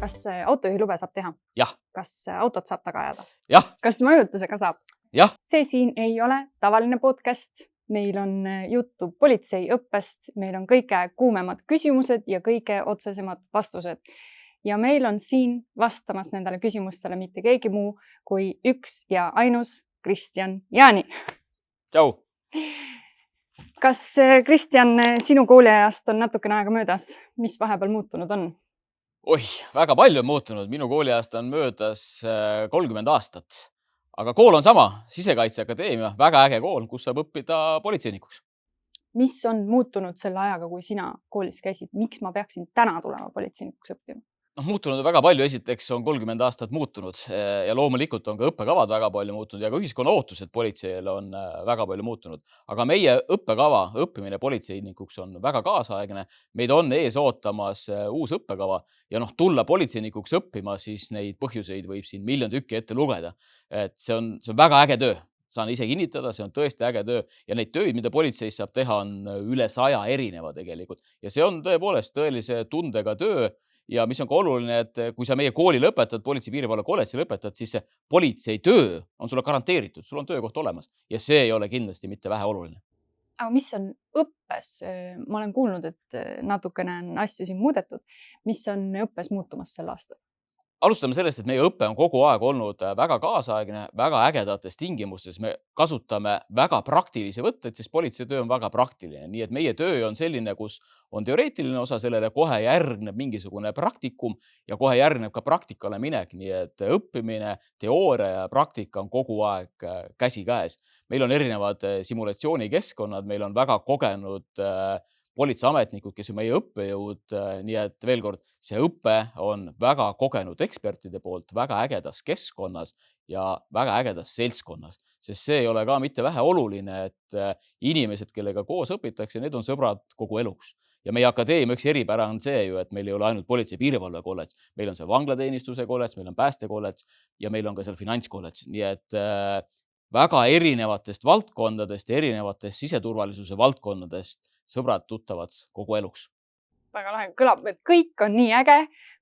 Kas autojuhilube saab teha? Jah. Kas autot saab taga ajada? Jah. Kas mõjutusega saab? Jah. See siin ei ole tavaline podcast. Meil on juttu politseiõppest, meil on kõige kuumemad küsimused ja kõige otsesemad vastused. Ja meil on siin vastamas nendele küsimustele mitte keegi muu kui üks ja ainus Kristjan Jaani. Tšau! Kas, Kristjan, sinu kooliajast on natukene aega möödas? Mis vahepeal muutunud on? Oih, väga palju on muutunud. Minu kooliajast on möödas 30 aastat. Aga kool on sama, Sisekaitseakadeemia, väga äge kool, kus saab õppida politseinikuks. Mis on muutunud selle ajaga, kui sina koolis käisid? Miks ma peaksin täna tulema politseinikuks õppima? Muutunud on väga palju. Esiteks on 30 aastat muutunud ja loomulikult on ka õppekavad väga palju muutunud ja ka ühiskonna ootused politseil on väga palju muutunud. Aga meie õppekava, õppimine politseinikuks on väga kaasaegne. Meid on ees ootamas uus õppekava ja tulla politseinikuks õppima, siis neid põhjuseid võib siin miljon tükki ette lugeda. Et see on väga äge töö. Saan ise kinnitada, see on tõesti äge töö ja neid tööid, mida politseis saab teha, on üle 100 erineva tegelikult. Ja see on tõepoolest tõelise tundega töö. Ja mis on ka oluline, et kui sa meie kooli lõpetad, politsei piirivalve kolledži lõpetad, siis see politsei töö on sulle garanteeritud, sul on töökoht olemas ja see ei ole kindlasti mitte vähe oluline. Aga mis on õppes? Ma olen kuulnud, et natukene on asju siin muudetud. Mis on õppes muutumas sel aastal? Alustame sellest, et meie õpe on kogu aeg olnud väga kaasaegne, väga ägedates tingimustes. Me kasutame väga praktilisi võtteid, sest politsei töö on väga praktiline. Nii et meie töö on selline, kus on teoreetiline osa, sellele kohe järgneb mingisugune praktikum ja kohe järgneb ka praktikale minek. Nii et õppimine, teooria ja praktika on kogu aeg käsikäes. Meil on erinevad simulatsioonikeskkonnad, meil on väga kogenud politseiametnikud, kes on meie õppejõud, nii et veel kord, see õpe on väga kogenud ekspertide poolt väga ägedas keskkonnas ja väga ägedas seltskonnas, sest see ei ole ka mitte vähe oluline, et inimesed, kellega koos õpitakse, need on sõbrad kogu eluks. Ja meie akadeemia üks eripära on see ju, et meil ei ole ainult politsei piirivalve kolledž, meil on see vanglateenistuse kolledž, meil on pääste kolledž ja meil on ka seal finantskolledž, nii et väga erinevatest valdkondadest ja erinevatest siseturvalisuse valdkondadest sõbrad tuttavad kogu eluks. Väga lahe kõlab, et kõik on nii äge.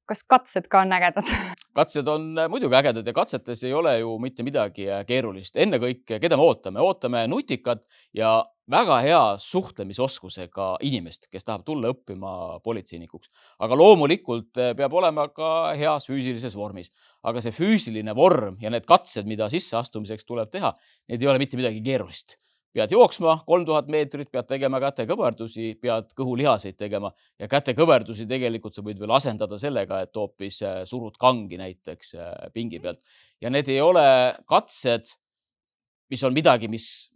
Kas katsed ka on ägedad? Katsed on muidugi ägedad ja katsetes ei ole ju mitte midagi keerulist. Enne kõik, keda me ootame? Ootame nutikat ja väga hea suhtlemisoskusega inimest, kes tahab tulla õppima politseinikuks. Aga loomulikult peab olema ka heas füüsilises vormis. Aga see füüsiline vorm ja need katsed, mida sisseastumiseks tuleb teha, need ei ole mitte midagi keerulist. Pead jooksma 3000 meetrit, pead tegema kätekõverdusi, pead kõhulihaseid tegema ja kätekõverdusi tegelikult sa võid veel asendada sellega, et hoopis surud kangi näiteks pingi pealt. Ja need ei ole katsed, mis on midagi, mis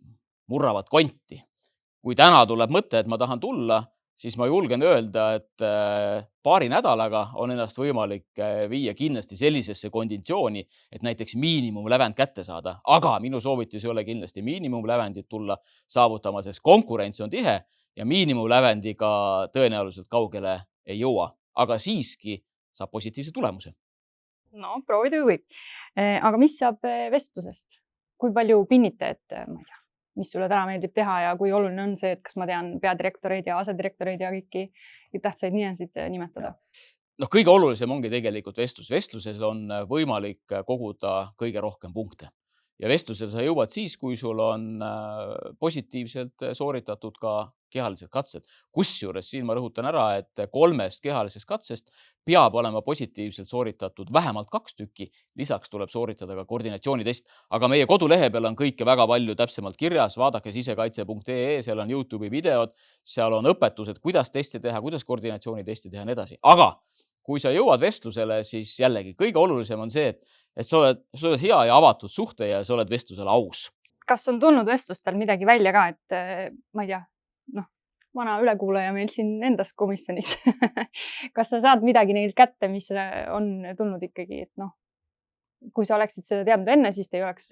murravad konti. Kui täna tuleb mõte, et ma tahan tulla, siis ma julgen öelda, et paari nädalaga on ennast võimalik viia kindlasti sellisesse konditsiooni, et näiteks miinimumlävend kätte saada. Aga minu soovitus ei ole kindlasti miinimumlävendit tulla saavutama, sest konkurents on tihe ja miinimumlävendiga tõenäoliselt kaugele ei jõua. Aga siiski saab positiivse tulemuse. No, proovida võib. Aga mis saab vestlusest? Kui palju pinnite, et ma ei tea, mis sulle täna meeldib teha ja kui oluline on see, et kas ma tean peadirektoreid ja asedirektoreid ja kõiki tähtsaid nimesid nimetada? Kõige olulisem ongi tegelikult vestlus. Vestluses on võimalik koguda kõige rohkem punkte. Ja vestlusel sa jõuad siis, kui sul on positiivselt sooritatud ka kehalised katsed. Kusjuures siin ma rõhutan ära, et 3 kehalisest katsest peab olema positiivselt sooritatud vähemalt 2 tükki. Lisaks tuleb sooritada ka koordinatsioonitest. Aga meie kodulehe peal on kõike väga palju täpsemalt kirjas. Vaadake sisekaitse.ee, seal on YouTube'i videod, seal on õpetused, kuidas testi teha, kuidas koordinatsioonitesti teha ja nii edasi. Aga kui sa jõuad vestlusele, siis jällegi kõige olulisem on see, et sa oled hea ja avatud suhte ja sa oled vestlusel aus. Kas on tulnud vestlustel midagi välja ka, et ma ei tea, vana ülekuulaja meil siin endas komisjonis. Kas sa saad midagi neilt kätte, mis on tulnud ikkagi, et kui sa oleksid seda teadnud enne, siis te ei oleks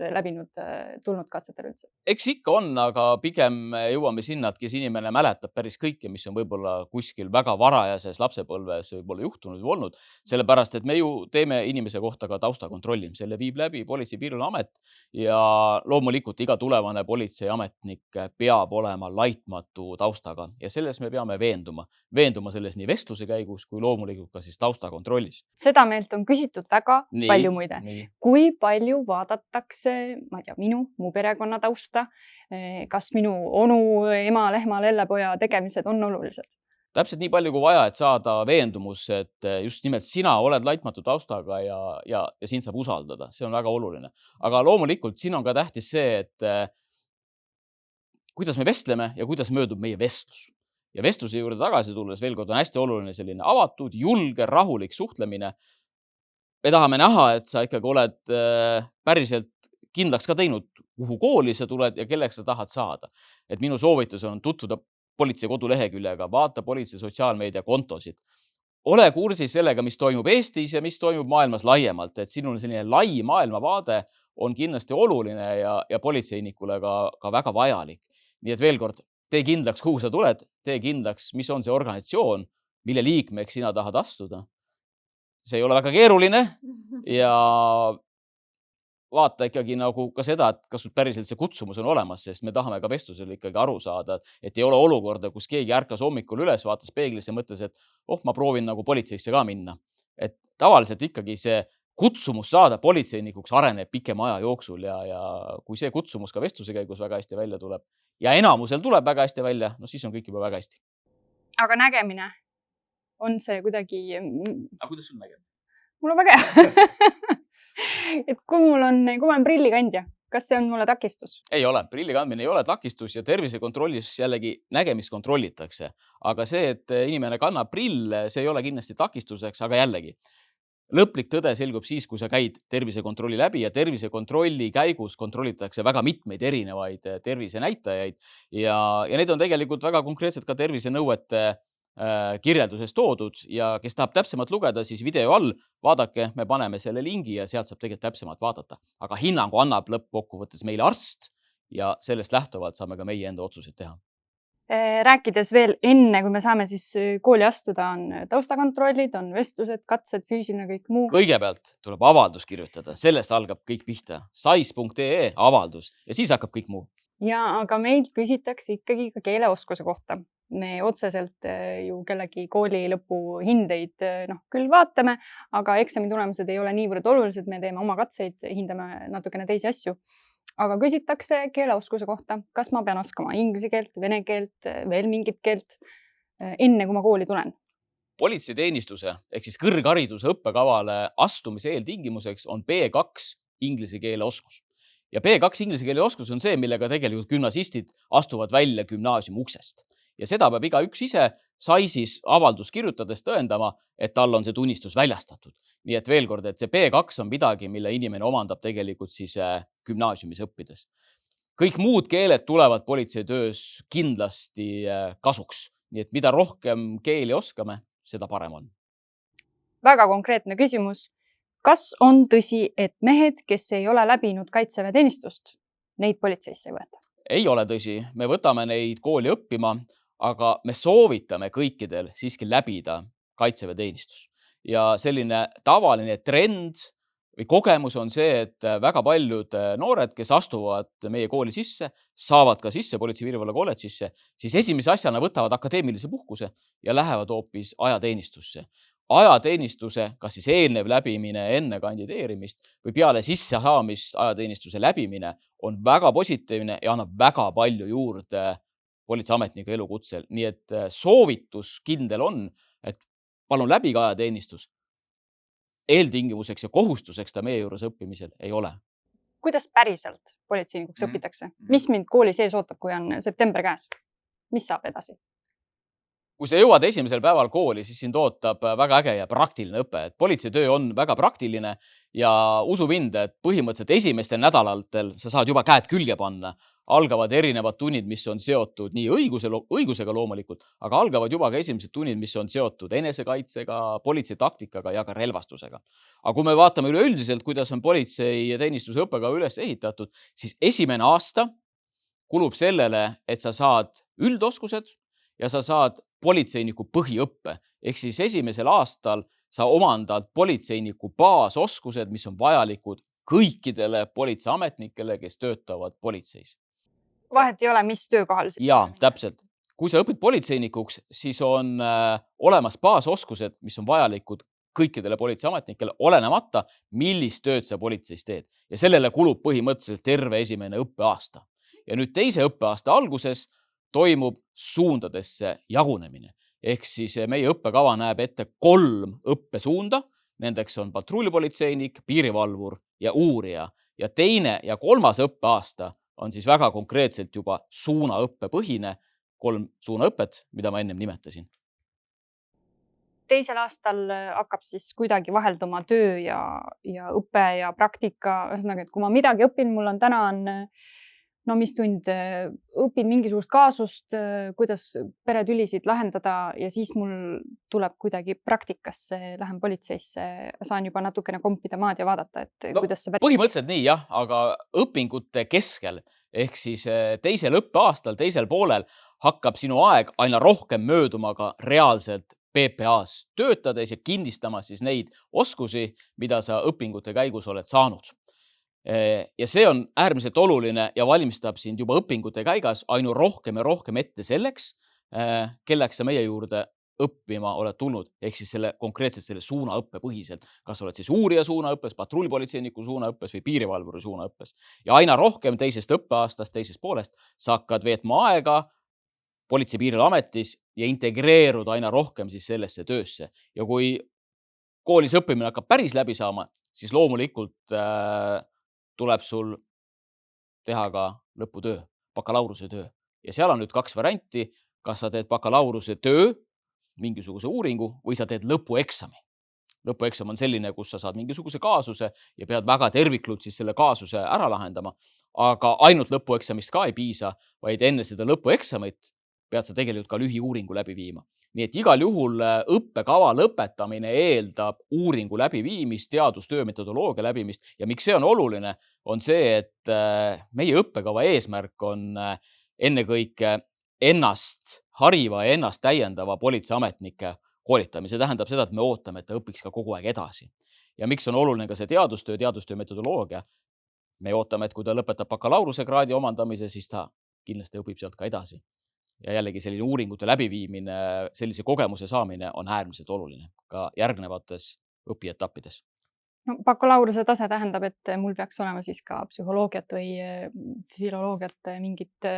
tulnud katsetele üldse. Eks ikka on, aga pigem jõuame sinna, et kes inimene mäletab päris kõike, mis on võib-olla kuskil väga varajases lapsepõlves võib-olla juhtunud või olnud. Sellepärast, et me ju teeme inimese kohta ka taustakontrolli. Selle viib läbi Politsei- ja Piirivalveamet ja loomulikult iga tulevane politseiametnik peab olema laitmatu taustaga ja selles me peame veenduma. Veenduma selles nii vestluse käigus kui loomulikult ka siis taustakontrollis. Seda meilt on küsitud väga palju muide. Kui palju vaadatakse, ma ei tea, mu perekonna tausta, kas minu onu, ema, lehma, lellepoja tegemised on olulised? Täpselt nii palju kui vaja, et saada veendumus, et just nimelt sina oled laitmatu taustaga ja sind saab usaldada. See on väga oluline. Aga loomulikult siin on ka tähtis see, et kuidas me vestleme ja kuidas möödub meie vestlus. Ja vestluse juurde tagasi tulles veel kord on hästi oluline selline avatud, julge, rahulik suhtlemine. Me tahame näha, et sa ikkagi oled päriselt kindlaks ka teinud, kuhu kooli sa tuled ja kelleks sa tahad saada. Et minu soovitus on tutvuda politsei koduleheküljega, vaata politsei sotsiaalmeedia kontosid. Ole kursis sellega, mis toimub Eestis ja mis toimub maailmas laiemalt. Et sinul selline lai maailmavaade on kindlasti oluline ja politseinikule ka väga vajalik. Nii et veel kord, tee kindlaks, kuhu sa tuled, tee kindlaks, mis on see organisatsioon, mille liikmeks sina tahad astuda. See ei ole väga keeruline ja vaata ikkagi nagu ka seda, et kas sul päriselt see kutsumus on olemas, sest me tahame ka vestlusel ikkagi aru saada, et ei ole olukorda, kus keegi ärkas hommikul üles, vaatas peeglisse ja mõtles, et ma proovin nagu politseisse ka minna. Et tavaliselt ikkagi see kutsumus saada politseinikuks areneb pikema aja jooksul ja kui see kutsumus ka vestluse käigus väga hästi välja tuleb ja enamusel tuleb väga hästi välja, no siis on kõik juba väga hästi. Aga nägemine? On see kuidagi... Aga kuidas sul nägeb? Mul on väga hea. Et kui ma olen prillikandja, kas see on mulle takistus? Ei ole. Prillikandmine ei ole takistus ja tervisekontrollis jällegi nägemist kontrollitakse. Aga see, et inimene kannab prille, see ei ole kindlasti takistuseks, aga jällegi. Lõplik tõde selgub siis, kui sa käid tervisekontrolli läbi ja tervisekontrolli käigus kontrollitakse väga mitmeid erinevaid tervisenäitajaid ja need on tegelikult väga konkreetselt ka tervisenõuete kirjelduses toodud ja kes tahab täpsemalt lugeda, siis video all vaadake, me paneme selle lingi ja sealt saab tegelikult täpsemalt vaadata. Aga hinnangu annab lõppkokkuvõttes meile arst ja sellest lähtuvalt saame ka meie enda otsused teha. Rääkides veel enne, kui me saame siis kooli astuda, on taustakontrollid, on vestlused, katsed, füüsiline, kõik muu. Kõigepealt tuleb avaldus kirjutada, sellest algab kõik pihta. sais.ee avaldus ja siis hakkab kõik muu. Ja aga meilt küsitakse ikkagi ka keeleoskuse kohta. Me otseselt ju kellegi kooli lõpu hindeid küll vaatame, aga eksami tulemused ei ole niivõrd olulised, me teeme oma katseid, hindame natukene teisi asju. Aga küsitakse keeleoskuse kohta, kas ma pean oskama inglise keelt, vene keelt, veel mingit keelt, enne kui ma kooli tulen? Politseiteenistuse ehk siis kõrghariduse õppekavale astumise eeltingimuseks on B2 inglise keele oskus. Ja B2 inglise keele oskus on see, millega tegelikult gümnasistid astuvad välja gümnaasiumi uksest. Ja seda peab igaüks ise SAIS-is avaldus kirjutades tõendama, et tal on see tunnistus väljastatud. Nii et veel kord, et see B2 on midagi, mille inimene omandab tegelikult siis gümnaasiumis õppides. Kõik muud keeled tulevad politseitöös kindlasti kasuks. Nii et mida rohkem keeli oskame, seda parem on. Väga konkreetne küsimus. Kas on tõsi, et mehed, kes ei ole läbinud kaitseväeteenistust, neid politseisse ei võeta? Ei ole tõsi. Me võtame neid kooli õppima, aga me soovitame kõikidel siiski läbida kaitseväeteenistus. Ja selline tavaline trend või kogemus on see, et väga paljud noored, kes astuvad meie kooli sisse, saavad ka sisse Politsei- ja Piirivalve kolledžisse, siis esimese asjana võtavad akadeemilise puhkuse ja lähevad hoopis ajateenistusse. Ajateenistuse, kas siis eelnev läbimine enne kandideerimist või peale sissesaamist ajateenistuse läbimine on väga positiivne ja annab väga palju juurde politseiametniku elukutsel. Nii et soovitus kindel on, et palun läbi ka ajateenistus. Eeltingimuseks ja kohustuseks ta meie juures õppimisel ei ole. Kuidas päriselt politseinikuks õpitakse? Mis mind kooli sees ootab, kui on september käes? Mis saab edasi? Kui sa jõuad esimesel päeval kooli, siis sind ootab väga äge ja praktiline õpe. Politseitöö on väga praktiline ja usu mind, et põhimõtteliselt esimestel nädalatel sa saad juba käed külge panna, algavad erinevad tunnid, mis on seotud nii õigusega loomulikult, aga algavad juba ka esimesed tunnid, mis on seotud enesekaitsega, politsei taktikaga ja ka relvastusega. Aga kui me vaatame üleüldiselt, kuidas on politseiteenistuse õppekava üles ehitatud, siis esimene aasta kulub sellele, et sa saad üldoskused ja sa saad politseiniku põhiõppe. Ehk siis esimesel aastal sa omandad politseiniku baasoskused, mis on vajalikud kõikidele politseiametnikele, kes töötavad politseis. Vahet ei ole, mis töökohal. Jaa, täpselt. Kui sa õpid politseinikuks, siis on olemas baasoskused, mis on vajalikud kõikidele politseiametnikele, olenemata, millist tööd sa politseis teed. Ja sellele kulub põhimõtteliselt terve esimene õppeaasta. Ja nüüd teise õppeaasta alguses toimub suundadesse jagunemine. Ehk siis meie õppekava näeb ette 3 õppesuunda. Nendeks on patrullipolitseinik, piirivalvur ja uurija. Ja teine ja 3. õppeaasta on siis väga konkreetselt juba suunaõppepõhine, 3 suunaõpet, mida ma ennem nimetasin. Teisel aastal hakkab siis kuidagi vahelduma töö ja õpe ja praktika. Ühesõnaga, et kui ma midagi õpin, mul on täna mis tund, õpin mingisugust kaasust, kuidas peretülisid lahendada ja siis mul tuleb kuidagi praktikasse, lähen politseisse, saan juba natukene kompida maad ja vaadata, et kuidas see põhimõtteliselt nii jah, aga õpingute keskel ehk siis teisel õppeaastal, teisel poolel hakkab sinu aeg aina rohkem mööduma ka reaalselt PPA-s töötades ja kinnistama siis neid oskusi, mida sa õpingute käigus oled saanud. Ja see on äärmiselt oluline ja valmistab sind juba õpingute käigas ainu rohkem ja rohkem ette selleks, kelleks sa meie juurde õppima oled tulnud, ehk siis konkreetselt selle suunaõppe põhiselt. Kas oled siis uurija suunaõppes, patrullpolitseiniku suunaõppes või piirivalvuri suunaõppes. Ja aina rohkem teisest õppeaastast, teisest poolest sa hakkad veetma aega Politsei- ja Piirivalveametis ja integreerud aina rohkem siis sellesse töösse. Ja kui koolis õppimine hakkab päris läbi saama, siis loomulikult tuleb sul teha ka lõputöö, bakalaureuse töö. Ja seal on nüüd 2 varianti, kas sa teed bakalaureuse töö, mingisuguse uuringu või sa teed lõpueksami. Lõpueksam on selline, kus sa saad mingisuguse kaasuse ja pead väga terviklut siis selle kaasuse ära lahendama. Aga ainult lõpueksamist ka ei piisa, vaid enne seda lõpueksamit pead sa tegelikult ka lühiuuringu läbi viima. Nii et igal juhul õppekava lõpetamine eeldab uuringu läbiviimist, teadustöö metodoloogia läbimist ja miks see on oluline, on see, et meie õppekava eesmärk on ennekõike ennast hariva ja ennast täiendava politseiametnike koolitamise. See tähendab seda, et me ootame, et ta õpiks ka kogu aeg edasi. Ja miks on oluline ka see teadustöö metodoloogia? Me ootame, et kui ta lõpetab bakalaureuse kraadi omandamise, siis ta kindlasti õpib sealt ka edasi. Ja jällegi selline uuringute läbiviimine, sellise kogemuse saamine on äärmiselt oluline ka järgnevates õpietappides. No, bakalaureuse tase tähendab, et mul peaks olema siis ka psühholoogiat või filoloogiat, mingit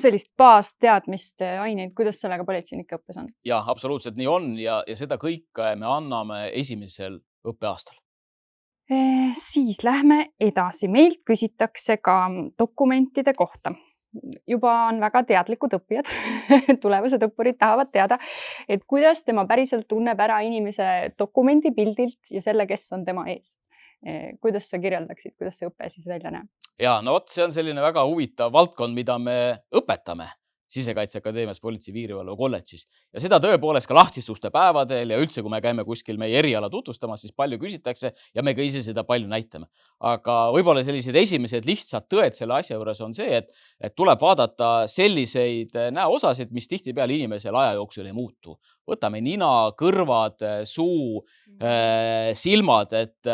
sellist baasteadmist aineid, kuidas sellega politseinike õppes on? Ja, absoluutselt nii on ja seda kõike me anname esimesel õppeaastal. Siis lähme edasi. Meilt küsitakse ka dokumentide kohta. Juba on väga teadlikud õppijad, tulevased õppurid tahavad teada, et kuidas tema päriselt tunneb ära inimese dokumendi pildilt ja selle, kes on tema ees. Kuidas sa kirjeldaksid, kuidas see õpe siis välja näeb? Ja, see on selline väga huvitav valdkond, mida me õpetame Sisekaitseakadeemias Politsei- ja Piirivalve kolledžis. Ja seda tõepoolest ka lahtistuste päevadel ja üldse, kui me käime kuskil meie eriala tutvustamas, siis palju küsitakse ja me ka ise seda palju näitame. Aga võib-olla sellised esimesed lihtsad tõed selle asja juures on see, et tuleb vaadata selliseid näosasid, mis tihtipeale inimesel aja jooksul ei muutu. Võtame nina, kõrvad, suu, silmad, et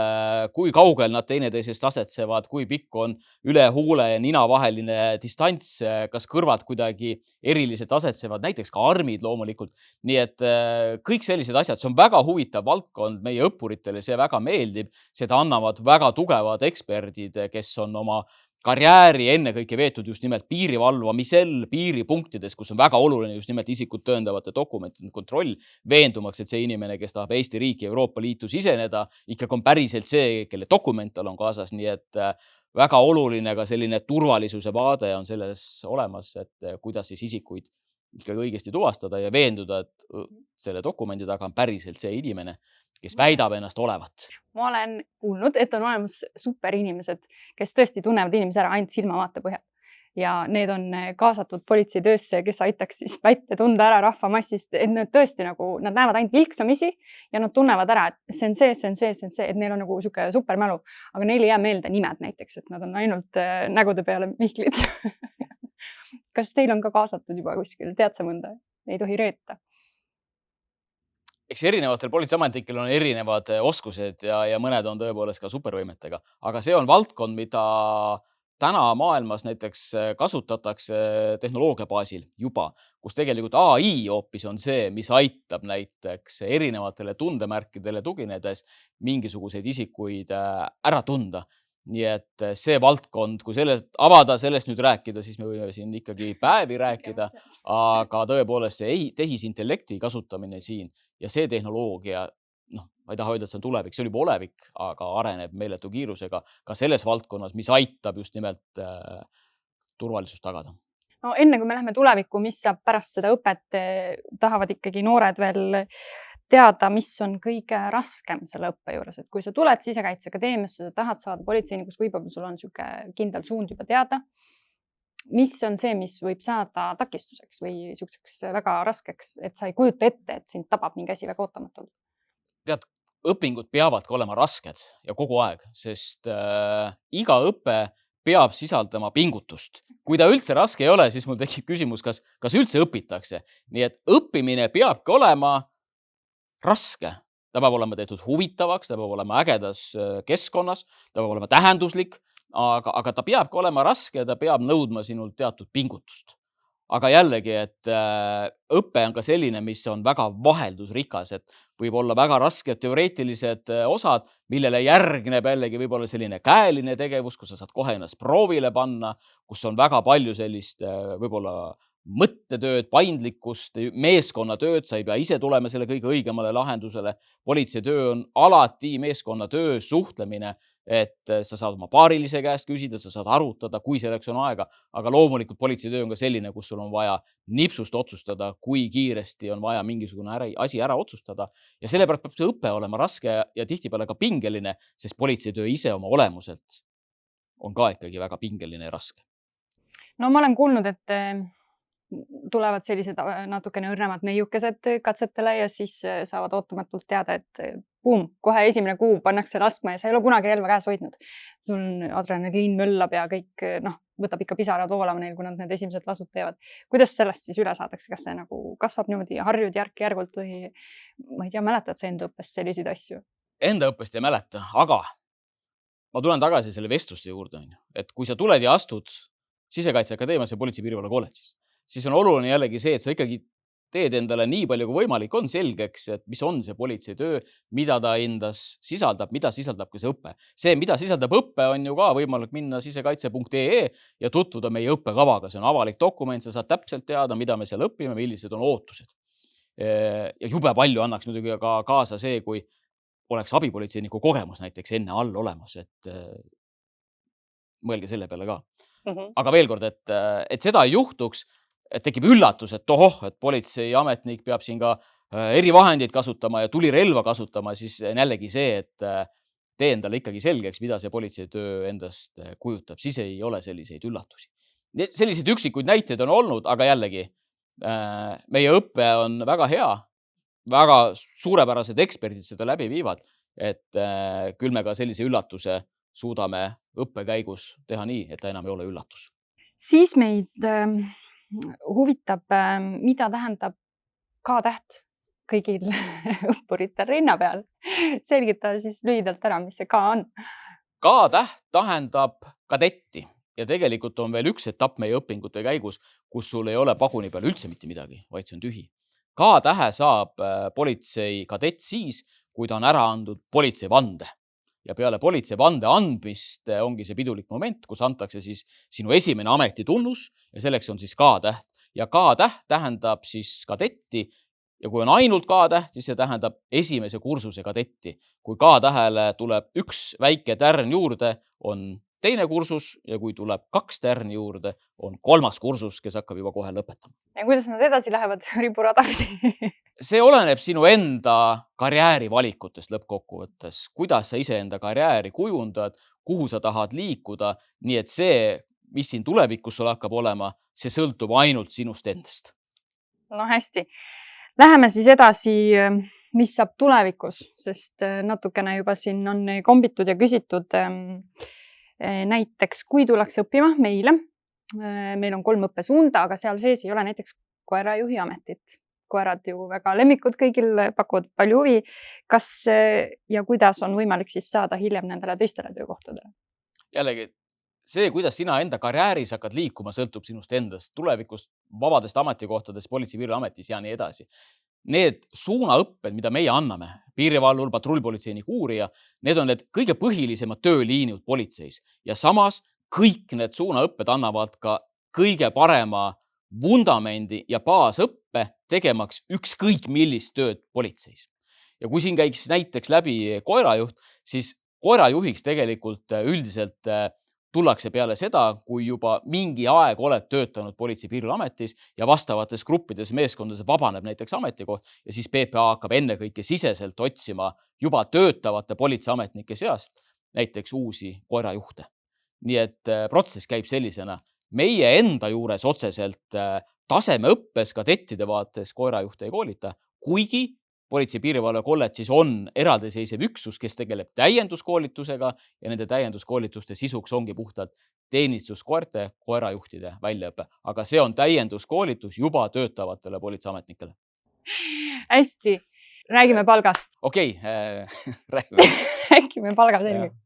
kui kaugel nad teineteisest asetsevad, kui pikk on üle huule ja nina vaheline distants, kas kõrvad kuidagi eriliselt asetsevad, näiteks ka armid loomulikult. Nii et kõik sellised asjad, see on väga huvitav valdkond meie õppuritele, see väga meeldib, seda annavad väga tugevad eksperdid, kes on oma karjääri ennekõike veetud just nimelt piirivalvamisel, piiripunktides, kus on väga oluline just nimelt isikut tõendavate dokumentide kontroll, veendumaks, et see inimene, kes tahab Eesti riiki Euroopa Liitu siseneda, ikkagi on päriselt see, kelle dokument tal on kaasas, nii et väga oluline ka selline turvalisuse vaade on selles olemas, et kuidas siis isikuid ikkagi õigesti tuvastada ja veenduda, et selle dokumendi taga on päriselt see inimene, kes väidab ennast olevat. Ma olen kuulnud, et on olemas superinimesed, kes tõesti tunnevad inimese ära ainult silmavaate põhjal. ja need on kaasatud politseitöösse, kes aitaks siis pätte tunda ära rahvamassist, et nad tõesti nagu, nad näevad ainult vilksamisi ja nad tunnevad ära, et see on see, see on see, see on see, et neil on nagu sihuke supermälu, aga neil ei jää meelde nimed näiteks, et nad on ainult nägude peale vihklid. Kas teil on ka kaasatud juba kuskil, tead sa mõnda? Ei tohi reeta. Eks erinevatel politseiametnikel on erinevad oskused ja mõned on tõepoolest ka supervõimetega, aga see on valdkond, mida täna maailmas näiteks kasutatakse tehnoloogia baasil juba, kus tegelikult AI hoopis on see, mis aitab näiteks erinevatele tundemärkidele tuginedes mingisuguseid isikuid ära tunda. Nii et see valdkond, kui sellest nüüd rääkida, siis me võime siin ikkagi päevi rääkida, aga tõepoolest see tehisintellekti kasutamine siin ja see tehnoloogia, ma ei taha öelda, et see on tulevik, see oli juba olevik, aga areneb meeletu kiirusega ka selles valdkonnas, mis aitab just nimelt turvalisust tagada. No enne kui me lähme tulevikku, mis saab pärast seda õpet, tahavad ikkagi noored veel teada, mis on kõige raskem selle õppe juures, et kui sa tuled Sisekaitseakadeemiasse, sa tahad saada politseinikuks, võib-olla sul on sihuke kindel suund juba teada. Mis on see, mis võib saada takistuseks või siukseks väga raskeks, et sa ei kujuta ette, et sind tabab mingi asi väga ootamatult? Tead, õpingud peavadki olema rasked ja kogu aeg, sest iga õpe peab sisaldama pingutust. Kui ta üldse raske ei ole, siis mul tekib küsimus, kas üldse õpitakse. Nii et õppimine peabki olema raske. Ta peab olema tehtud huvitavaks, ta peab olema ägedas keskkonnas, ta peab olema tähenduslik, aga ta peabki olema raske ja ta peab nõudma sinult teatud pingutust. Aga jällegi, et õpe on ka selline, mis on väga vaheldusrikas, et võib olla väga rasked teoreetilised osad, millele järgneb jällegi võib-olla selline käeline tegevus, kus sa saad kohe ennast proovile panna, kus on väga palju sellist võib-olla mõttetööd, paindlikkust, meeskonnatööd, sa ei pea ise tulema selle kõige õigemale lahendusele. Politseitöö on alati meeskonnatöö, suhtlemine, et sa saad oma paarilise käest küsida, sa saad arutada, kui selleks on aega, aga loomulikult politseitöö on ka selline, kus sul on vaja nipsust otsustada, kui kiiresti on vaja mingisugune asi ära otsustada. Ja sellepärast peab see õpe olema raske ja tihtipeale ka pingeline, sest politseitöö ise oma olemuselt on ka ikkagi väga pingeline ja raske. No ma olen kuulnud, et tulevad sellised natukene õrnemad neiukesed katsetele ja siis saavad ootamatult teada, et kohe esimene kuu pannakse laskma ja sa ei ole kunagi relva käes hoidnud. Sul on adrenaliin möllab ja kõik võtab ikka pisarad voolama neil, kui nad need esimesed lasud teevad. Kuidas sellest siis üle saadakse? Kas see nagu kasvab niimoodi ja harjud järk-järgult või ma ei tea, mäletad sa enda õppest selliseid asju? Enda õppest ei mäleta, aga ma tulen tagasi selle vestluste juurde, et kui sa tuled ja astud Sisekaitseakadeemiasse Politsei- ja Piirivalve kolledžis, siis on oluline jällegi see, et sa ikkagi teed endale nii palju kui võimalik on selgeks, et mis on see politseitöö, mida ta endas sisaldab, mida sisaldab ka see õpe. See, mida sisaldab õpe, on ju ka võimalik minna sisekaitse.ee ja tutvuda meie õppekavaga. See on avalik dokument, sa saad täpselt teada, mida me seal õpime, millised on ootused. Ja jube palju annaks muidugi ka kaasa see, kui oleks abipolitseiniku kogemus näiteks enne all olemas, et mõelge selle peale ka. Aga veel kord, et seda ei juhtuks, et tekib üllatus, et et politseiametnik peab siin ka erivahendeid kasutama ja tulirelva kasutama, siis jällegi see, et tee endale ikkagi selgeks, mida see politseitöö endast kujutab, siis ei ole selliseid üllatusi. Selliseid üksikuid näiteid on olnud, aga jällegi meie õpe on väga hea, väga suurepärased eksperdid seda läbi viivad, et küll me ka sellise üllatuse suudame õppe käigus teha nii, et ta enam ei ole üllatus. Siis meid huvitab, mida tähendab K-täht kõigil õppuritel rinna peal. Selgita siis lühidalt ära, mis see K on. K-täht tähendab kadetti ja tegelikult on veel üks etapp meie õpingute käigus, kus sul ei ole paguni peal üldse mitte midagi, vaid see on tühi. K-tähe saab politsei kadett siis, kui ta on ära andnud politseivande. Ja peale politseivande andmist ongi see pidulik moment, kus antakse siis sinu esimene ametitunnus ja selleks on siis K-täht. Ja K-täht tähendab siis kadetti ja kui on ainult K-täht, siis see tähendab esimese kursuse kadetti. Kui K-tähele tuleb üks väike tärn juurde, on teine kursus ja kui tuleb 2 tärni juurde, on 3. kursus, kes hakkab juba kohe lõpetama. Ja kuidas nad edasi lähevad riburada pidi? See oleneb sinu enda karjääri valikutest lõppkokkuvõttes, kuidas sa ise enda karjääri kujundad, kuhu sa tahad liikuda, nii et see mis siin tulevikus sul hakkab olema, see sõltub ainult sinust endast. No hästi. Läheme siis edasi, mis saab tulevikus, sest natukene juba siin on kombitud ja küsitud näiteks, kui tullakse õppima meile. Meil on 3 õppesuunda, aga seal sees ei ole näiteks koerajuhi ametit. Koerad ju väga lemmikud kõigil, pakuvad palju huvi. Kas ja kuidas on võimalik siis saada hiljem nendele teistele töökohtadele? Jällegi, see, kuidas sina enda karjääris hakkad liikuma, sõltub sinust endast, tulevikus vabadest ametikohtadest, politsei piirivalveametis ja nii edasi. Need suunaõpped, mida meie anname, piirivalvur, patrullpolitseinik, uurija, need on need kõige põhilisemad tööliinid politseis ja samas kõik need suunaõpped annavad ka kõige parema vundamendi ja baasõppe tegemaks ükskõik millist tööd politseis. Ja kui siin käiks näiteks läbi koerajuht, siis koerajuhiks tegelikult üldiselt tullakse peale seda, kui juba mingi aeg oled töötanud politsei piirivalveametis ja vastavates gruppides meeskondades vabaneb näiteks ametikoht ja siis PPA hakkab ennekõike siseselt otsima juba töötavate politseiametnike seast näiteks uusi koerajuhte. Nii et protsess käib sellisena. Meie enda juures otseselt tasemeõppes kadettide vaates koerajuhte ei koolita, kuigi politsei piirivalve kolledžis on eraldiseisev üksus, kes tegeleb täienduskoolitusega ja nende täienduskoolituste sisuks ongi puhtalt teenistuskoerte koerajuhtide väljaõpe. Aga see on täienduskoolitus juba töötavatele politseiametnikele. Hästi, räägime palgast. Okei, räägime. Räägime palga selgeks.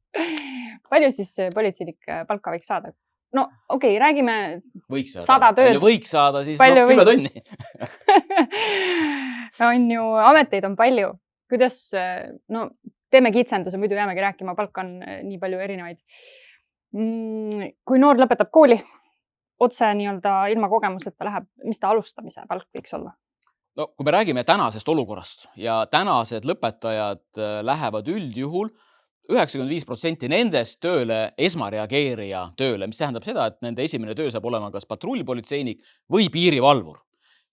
Palju siis politseinik palka võiks saada? No okei, räägime 100 tööd. Võiks saada siis 10 tonni. On ju, ameteid on palju. Kuidas, no teeme kitsenduse, muidu jäämegi rääkima, palk on nii palju erinevaid. Kui noor lõpetab kooli, otse nii-öelda ilma kogemuseta läheb, mis ta alustamise palk võiks olla? No kui me räägime tänasest olukorrast ja tänased lõpetajad lähevad üldjuhul 95% nendest tööle esmareageerija tööle, mis tähendab seda, et nende esimene töö saab olema kas patrullpolitseinik või piirivalvur.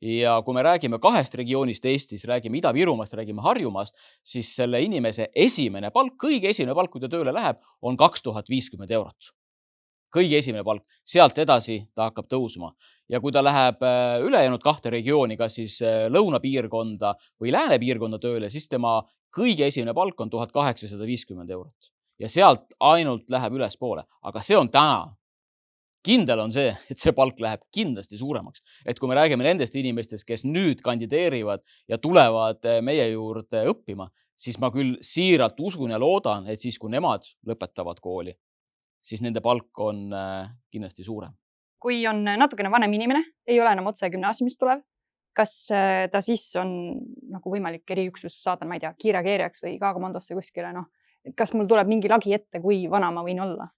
Ja kui me räägime 2 regioonist Eestis, räägime Ida-Virumaast, räägime Harjumaast, siis selle inimese esimene palk, kõige esimene palk, kui ta tööle läheb, on 2050 eurot. Kõige esimene palk. Sealt edasi ta hakkab tõusma. Ja kui ta läheb ülejäänud 2 regiooni, kas siis lõunapiirkonda või läänepiirkonda tööle, siis tema kõige esimene palk on 1850 eurot. Ja sealt ainult läheb ülespoole. Aga see on täna. Kindel on see, et see palk läheb kindlasti suuremaks. Et kui me räägime nendest inimestest, kes nüüd kandideerivad ja tulevad meie juurde õppima, siis ma küll siiralt usun ja loodan, et siis, kui nemad lõpetavad kooli, siis nende palk on kindlasti suurem. Kui on natukene vanem inimene, ei ole enam otse gümnaasiumist tulev, kas ta siis on nagu võimalik eriüksus saada, ma ei tea, kiirreageerijaks või K-komandosse kuskile, noh, et kas mul tuleb mingi lagi ette, kui vana ma võin olla?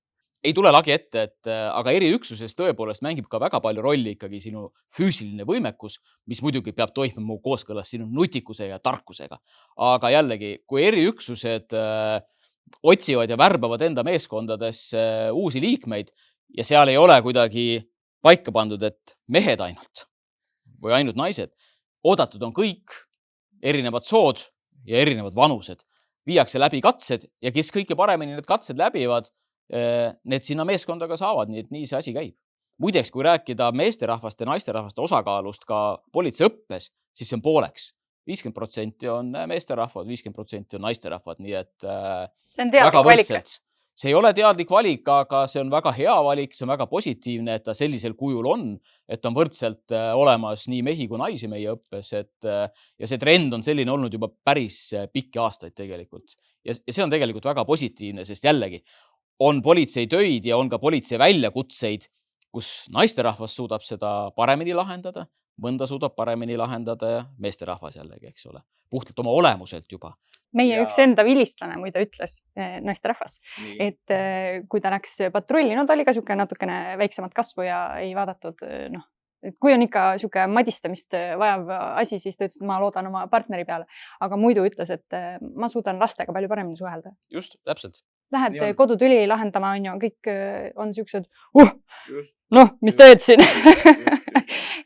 Ei tule lagi ette, aga eriüksuses tõepoolest mängib ka väga palju rolli ikkagi sinu füüsiline võimekus, mis muidugi peab toimuma kooskõlas sinu nutikuse ja tarkusega. Aga jällegi, kui eriüksused otsivad ja värbavad enda meeskondades uusi liikmeid ja seal ei ole kuidagi paika pandud, et mehed ainult või ainult naised, oodatud on kõik erinevad sood ja erinevad vanused. Viiakse läbi katsed ja kes kõige paremini need katsed läbivad, need sinna meeskondaga saavad, nii et nii see asi käib. Muideks, kui rääkida meesterahvaste ja naisterahvaste osakaalust ka politseiõppes, siis see on pooleks. 50% on meesterahvad, 50% on naisterahvad, nii et see on teadlik valik. See ei ole teadlik valik, aga see on väga hea valik, see on väga positiivne, et ta sellisel kujul on, et on võrdselt olemas nii mehi kui naisi meie õppes, ja see trend on selline olnud juba päris pikki aastaid tegelikult. Ja see on tegelikult väga positiivne, sest jällegi on politsei töid ja on ka politsei väljakutseid, kus naisterahvas suudab seda paremini lahendada, mõnda suudab paremini lahendada ja meesterahvas jällegi, eks ole, puhtalt oma olemuselt juba. Meie üks enda vilistlane muide ütles, naisterahvas, et kui ta läks patrulli, no ta oli ka natukene väiksemat kasvu ja ei vaadatud, noh, et kui on ikka siuke madistamist vajav asi, siis ta ütles, et ma loodan oma partneri peale, aga muidu ütles, et ma suudan lastega palju paremini suhelda. Just, täpselt. Lähed kodutüli lahendama, on ju, kõik on siuksed, noh, mis teed siin?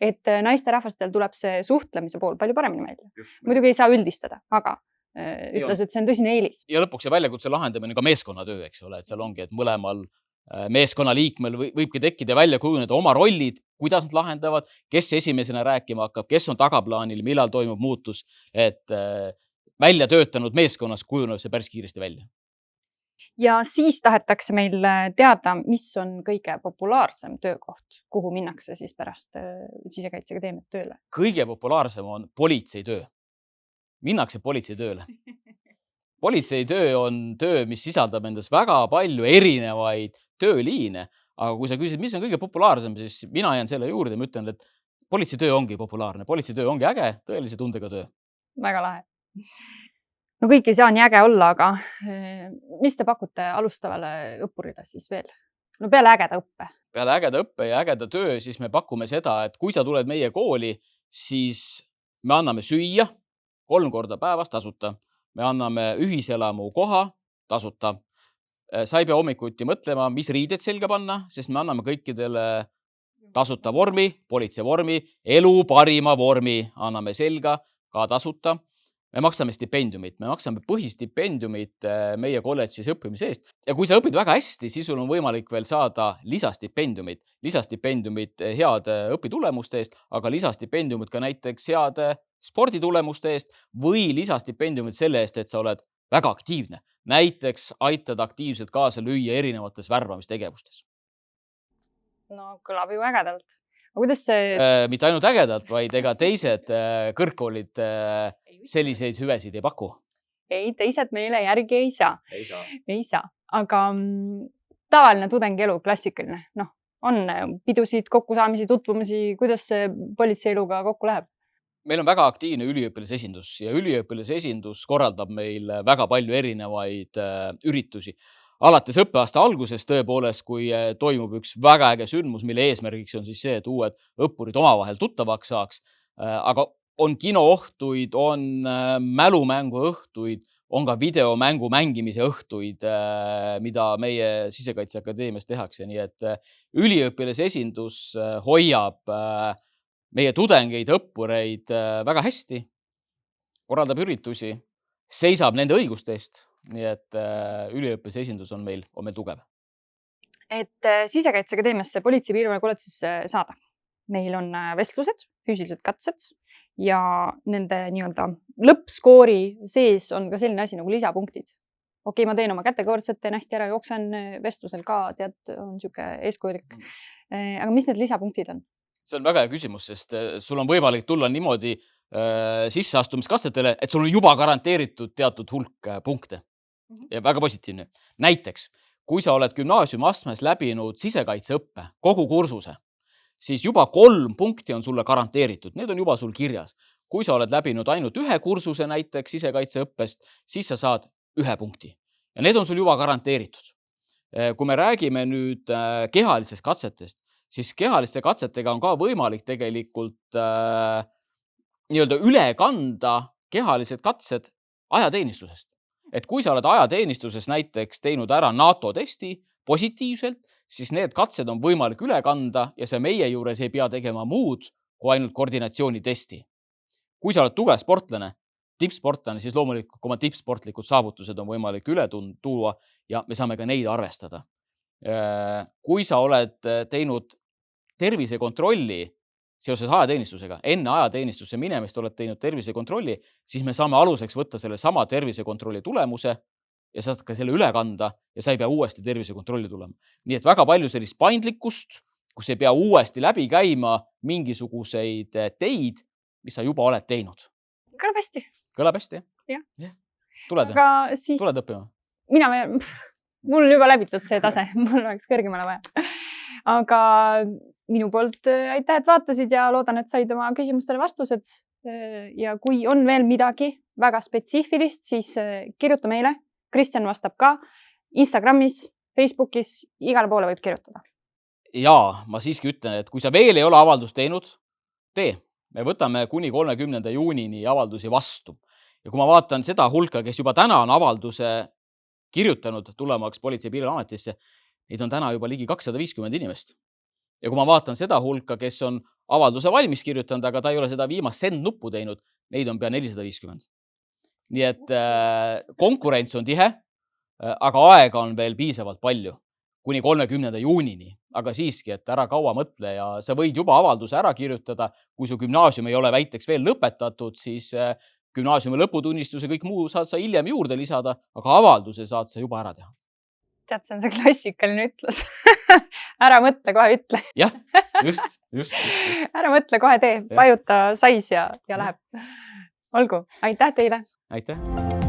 Et naisterahvastel tuleb see suhtlemise pool palju paremini meelde. Muidugi ei saa üldistada, aga ütles, et see on tõsine eelis. Ja lõpuks see väljakutse lahendamine ka meeskonnatöö, eks ole, et seal ongi, et mõlemal meeskonna liikmel võibki tekkida välja kujuneda oma rollid, kuidas nad lahendavad, kes esimesena rääkima hakkab, kes on tagaplaanil, millal toimub muutus, et välja töötanud meeskonnas kujuneb see päris kiiresti välja. Ja siis tahetakse meil teada, mis on kõige populaarsem töökoht, kuhu minnakse siis pärast Sisekaitseakadeemiat tööle. Kõige populaarsem on politseitöö. Minnakse politseitööle. Politseitöö on töö, mis sisaldab endas väga palju erinevaid tööliine, aga kui sa küsid, mis on kõige populaarsem, siis mina jään selle juurde ja ma ütlen, et politseitöö ongi populaarne. Politseitöö ongi äge, tõelise tundega töö. Väga lahe. No kõik ei saa nii äge olla, aga mis te pakute alustavale õppurile siis veel? No peale ägeda õppe. Peale ägeda õppe ja ägeda töö, siis me pakume seda, et kui sa tuled meie kooli, siis me anname süüa 3 korda päevas tasuta. Me anname ühiselamu koha tasuta. Sa ei pea hommikuti mõtlema, mis riided selga panna, sest me anname kõikidele tasuta vormi, politsei vormi, elu parima vormi anname selga ka tasuta. Me maksame stipendiumit, me maksame põhistipendiumit meie kolledžis õppimise eest. Ja kui sa õpid väga hästi, siis sul on võimalik veel saada lisastipendiumit. Lisastipendiumit heade õpitulemuste eest, aga lisastipendiumit ka näiteks heade sporditulemuste eest või lisastipendiumit selle eest, et sa oled väga aktiivne. Näiteks aitad aktiivselt kaasa lüüa erinevates värbamistegevustes. No kõlab ju ägedalt. Aga kuidas see... Mitte ainult ägedalt, vaid ega teised kõrgkoolid selliseid hüvesid ei paku. Ei, teised meile järgi ei saa. Ei saa. Aga tavaline tudengielu, klassikaline. No, on pidusid, kokkusaamisi, tutvumisi, kuidas see politseieluga kokku läheb? Meil on väga aktiivne üliõpilasesindus ja üliõpilasesindus korraldab meil väga palju erinevaid üritusi. Alates õppeaasta algusest tõepoolest, kui toimub üks väga äge sündmus, mille eesmärgiks on siis see, et uued õppurid omavahel tuttavaks saaks. Aga on kinoõhtuid, on mälumänguõhtuid, on ka videomängu mängimise õhtuid, mida meie Sisekaitseakadeemias tehakse. Nii et üliõpilasesindus hoiab meie tudengeid, õppureid väga hästi, korraldab üritusi, seisab nende õiguste eest. Nii et üliõpilase esindus on meil tugev. Et Sisekaitseakadeemiasse politsei piirivalve kolledžisse saada. Meil on vestlused, füüsilised katsed ja nende nii-öelda lõppskoori sees on ka selline asi nagu lisapunktid. Okei, ma teen oma kätekoordsed, teen hästi ära, jooksen vestlusel ka, tead, on siuke eeskujulik. Aga mis need lisapunktid on? See on väga hea küsimus, sest sul on võimalik tulla niimoodi sisseastumiskatsetele, et sul on juba garanteeritud teatud hulk punkte. Ja väga positiivne. Näiteks, kui sa oled gümnaasiumiastmes läbinud sisekaitseõppe, kogu kursuse, siis juba 3 punkti on sulle garanteeritud. Need on juba sul kirjas. Kui sa oled läbinud ainult 1 kursuse näiteks sisekaitseõppest, siis sa saad 1 punkti. Ja need on sul juba garanteeritud. Kui me räägime nüüd kehalistest katsetest, siis kehaliste katsetega on ka võimalik tegelikult nii-öelda üle kanda kehalised katsed ajateenistusest. Et kui sa oled ajateenistuses näiteks teinud ära NATO testi positiivselt, siis need katsed on võimalik üle kanda ja sa meie juures ei pea tegema muud kui ainult koordinatsioonitesti. Kui sa oled tugev sportlane, tippsportlane, siis loomulikult oma tippsportlikud saavutused on võimalik üle tuua ja me saame ka neid arvestada. Kui sa oled teinud tervisekontrolli seoses ajateenistusega, enne ajateenistusse minemist oled teinud tervisekontrolli, siis me saame aluseks võtta selle sama tervisekontrolli tulemuse ja saad ka selle üle kanda ja sa ei pea uuesti tervisekontrolli tulema. Nii et väga palju sellist paindlikkust, kus ei pea uuesti läbi käima mingisuguseid teid, mis sa juba oled teinud. Kõlab hästi. Kõlab hästi, jah? Tuled õppima? Mul juba läbitud see tase, mul oleks kõrgemale vaja. Aga minu poolt aitäh, et vaatasid ja loodan, et said oma küsimustele vastused. Ja kui on veel midagi väga spetsiifilist, siis kirjuta meile. Kristjan vastab ka Instagramis, Facebookis, igale poole võib kirjutada. Jaa, ma siiski ütlen, et kui sa veel ei ole avaldust teinud, tee. Me võtame kuni 30. juunini avaldusi vastu. Ja kui ma vaatan seda hulka, kes juba täna on avalduse kirjutanud tulemaks Politsei- ja Piirivalveametisse, neid on täna juba ligi 250 inimest. Ja kui ma vaatan seda hulka, kes on avalduse valmis kirjutanud, aga ta ei ole seda viimast send nuppu teinud, neid on pea 450. Nii et konkurents on tihe, aga aega on veel piisavalt palju. kuni 30. juunini, aga siiski, et ära kaua mõtle ja sa võid juba avalduse ära kirjutada. Kui su gümnaasium ei ole väiteks veel lõpetatud, siis gümnaasiumi lõputunnistuse kõik muu saad sa hiljem juurde lisada, aga avalduse saad sa juba ära teha. Tead, see on see klassikaline ütlus. Ära mõtle, kohe ütle. Jah, just. Ära mõtle, kohe tee, vajuta sais ja läheb. Olgu, aitäh teile. Aitäh.